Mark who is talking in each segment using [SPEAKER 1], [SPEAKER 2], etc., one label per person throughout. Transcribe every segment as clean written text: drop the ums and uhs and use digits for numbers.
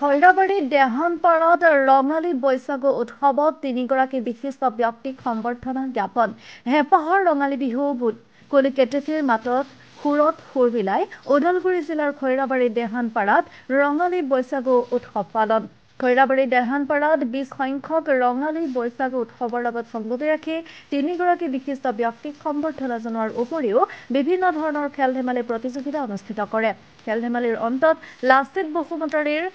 [SPEAKER 1] খৈৰাবাৰীৰ দেহানপাৰাত ৰঙালী বৈশাগু উৎসৱত তিনিগৰাকী বিশিষ্ট ব্যক্তিক সম্বৰ্ধনা জ্ঞাপন। হেঁপাহৰ ৰঙালী বিহু বুলি কেতেকীৰ মাতত সুৰত সুৰ মিলাই ওদালগুৰি জিলাৰ খৈৰাবাৰীৰ দেহানপাৰাত ৰঙালী বৈশাগু উৎসৱ পালন। খৈৰাবাৰীৰ দেহানপাৰাত 20 সংখ্যক ৰঙালী বৈশাগু উৎসৱৰ লগত সংগতি ৰাখি তিনিগৰাকী বিশিষ্ট ব্যক্তিক সম্বৰ্ধনা জনোৱাৰ উপৰিও বিভিন্ন ধৰণৰ খেল ধেমালি প্ৰতিযোগিতা অনুষ্ঠিত কৰে। খেল ধেমালিৰ অন্তত লাচিত বসুমতাৰীৰ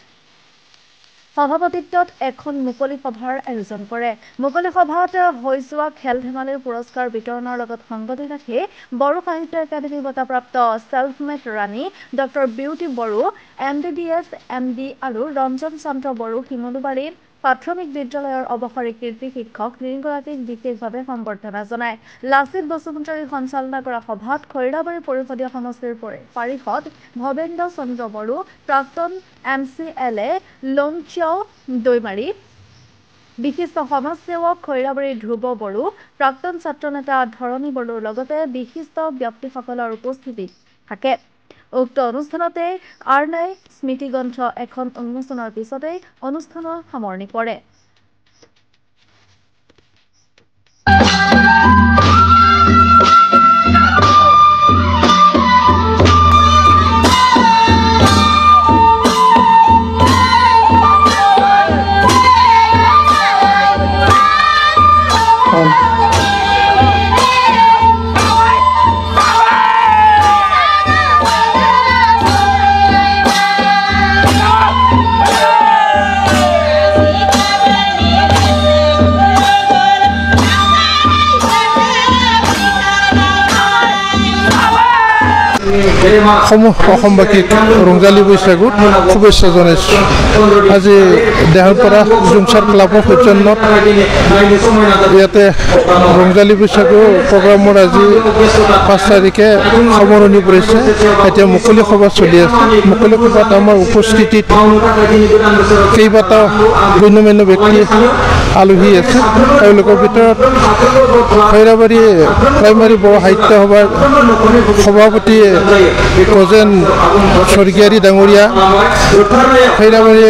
[SPEAKER 1] সভাপতিত্বত এখন মুকলি সভাৰ আয়োজন কৰে। মুকলি সভাত হৈ যোৱা খেল ধেমালিৰ পুৰস্কাৰ বিতৰণৰ লগত সংগতি ৰাখি বড়ো সাহিত্য একাডেমী বঁটাপ্ৰাপ্ত self made Rani doctor Beauty Boro, MBBS, MD আৰু ৰঞ্জন চন্দ্ৰ বড়ো শিমলুবাৰী প্ৰাথমিক বিদ্যালয়ৰ অৱসৰী কীৰ্তি শিক্ষক তিনিগৰাকীক বিশেষভাৱে সম্বৰ্ধনা জনায়। লাচিত বসুমতাৰী সঞ্চালনা কৰা সভাত খৈৰাবাৰী পৰিষদীয় সমষ্টিৰ পাৰিষদ ভৱেন্দ্ৰ চন্দ্ৰ বড়ো, প্ৰাক্তন MCLA লংচিয়াও দৈমাৰী, বিশিষ্ট সমাজসেৱক খৈৰাবাৰীৰ ধ্ৰুৱ বড়ো, প্ৰাক্তন ছাত্ৰনেতা ধৰণী বড়োৰ লগতে বিশিষ্ট ব্যক্তিসকলৰ উপস্থিতি থাকে। উক্ত অনুষ্ঠানতে আৰনাই স্মৃতিগ্ৰন্থ এখন উন্মোচনৰ পিছতে অনুষ্ঠানৰ সামৰণি পৰে।
[SPEAKER 2] অসমবাসীক ৰঙালী বৈশাগুত শুভেচ্ছা জনাইছোঁ। আজি দেহানপাৰা জুমচাৰ ক্লাবৰ সৌজন্যত ইয়াতে ৰঙালী বৈশাগু প্ৰগ্ৰামৰ আজি 5 তাৰিখে সামৰণি পৰিছে। এতিয়া মুকলি সভা চলি আছে। মুকলি সভাত আমাৰ উপস্থিতিত কেইবাটাও গণ্যমান্য ব্যক্তি আলহী আছে। তেওঁলোকৰ ভিতৰত খৈৰাবাৰী প্ৰাইমাৰী বড়ো সাহিত্য সভাৰ সভাপতি গজেন স্বৰ্গীয়াৰী ডাঙৰীয়া, খৈৰাবাৰী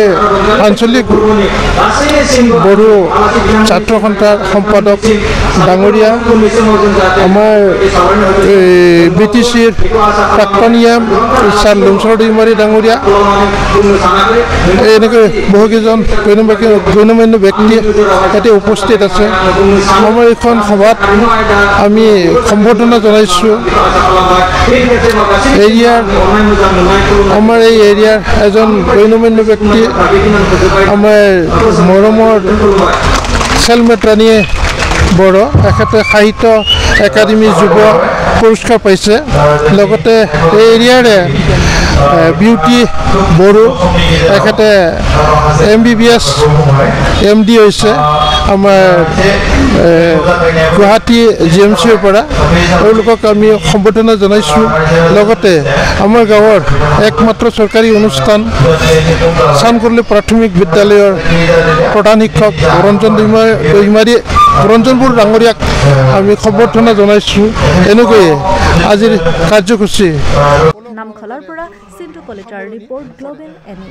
[SPEAKER 2] আঞ্চলিক বড়ো ছাত্ৰ সন্থাৰ সম্পাদক ডাঙৰীয়া, আমাৰ BTCৰ প্ৰাক্তন ছাৰ লুমচৰ দৈমাৰী ডাঙৰীয়া, এনেকৈ বহুকেইজন গণ্যমান্য ব্যক্তি ইয়াতে উপস্থিত আছে। আমাৰ এইখন সভাত আমি সম্বৰ্ধনা জনাইছোঁ আমাৰ এই এৰিয়াৰ এজন গণ্যমান্য ব্যক্তি, আমাৰ মৰমৰ ছেল্ফমেড ৰাণী বড়ো, এখেতে সাহিত্য একাডেমী যুৱ পুৰস্কাৰ পাইছে। লগতে এই এৰিয়াৰে বিউটি বড়ো, এখেতে MBBS MD হৈছে আমাৰ গুৱাহাটী GMCৰ পৰা। তেওঁলোকক আমি সম্বৰ্ধনা জনাইছোঁ। লগতে আমাৰ গাঁৱৰ একমাত্ৰ চৰকাৰী অনুষ্ঠান চানকৰলি প্ৰাথমিক বিদ্যালয়ৰ প্ৰধান শিক্ষক ৰঞ্জন বড়ো ডাঙৰীয়াক আমি সম্বৰ্ধনা জনাইছোঁ। এনেকৈয়ে আজিৰ কাৰ্যসূচী।
[SPEAKER 1] নামখলাৰ পৰা চিন্তু কলিতাৰ ৰিপৰ্ট, গ্লোবেল NE।